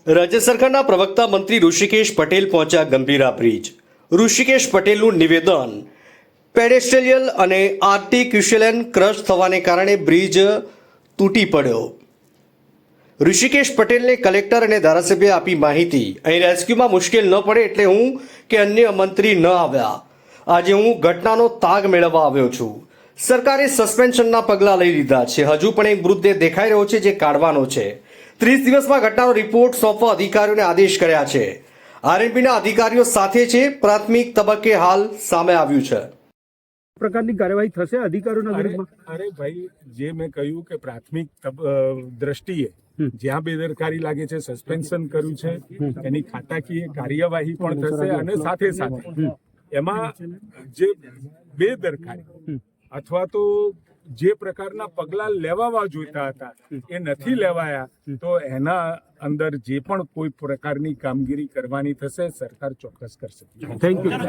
રાજ્ય સરકારના પ્રવક્તા મંત્રી ઋષિકેશ પટેલ પહોંચ્યા ગંભીરા બ્રિજ. ઋષિકેશ પટેલનું નિવેદન, પેડેસ્ટ્રિયલ અને આર્ટિક્યુશિયલ ક્રશ થવાને કારણે બ્રિજ તૂટી પડ્યો. ઋષિકેશ પટેલને કલેક્ટર અને ધારાસભ્ય આપી માહિતી, અહીં રેસ્ક્યુમાં મુશ્કેલ ન પડે એટલે હું કે અન્ય મંત્રી ન આવ્યા. આજે હું ઘટનાનો તાગ મેળવવા આવ્યો છું. સરકારે સસ્પેન્શનના પગલાં લઈ લીધા છે. હજુ પણ એક મૃતદેહ દેખાઈ રહ્યો છે જે કાઢવાનો છે. 30 દિવસમાં ઘટનાનો રિપોર્ટ સોંપવા અધિકારીઓને આદેશ કર્યા છે. આરએનબીના અધિકારીઓ સાથે છે. પ્રાથમિક તબક્કે હાલ સામે આવ્યું છે. પ્રકારની કાર્યવાહી થશે અધિકારીઓના વિરુદ્ધમાં? અરે ભાઈ, જે મેં કહ્યું કે પ્રાથમિક દ્રષ્ટિએ જ્યાં બેદરકારી લાગે છે, સસ્પેન્શન કર્યું છે, એની ખાતાકીય કાર્યવાહી પણ થશે અને સાથે સાથે એમાં જે બેદરકારી અથવા તો જે પ્રકારના પગલાં લેવા જોઈતા હતા એ નથી લેવાયા, તો એના અંદર જે પણ કોઈ પ્રકારની કામગીરી કરવાની થશે સરકાર ચોક્કસ કરશે. Thank you.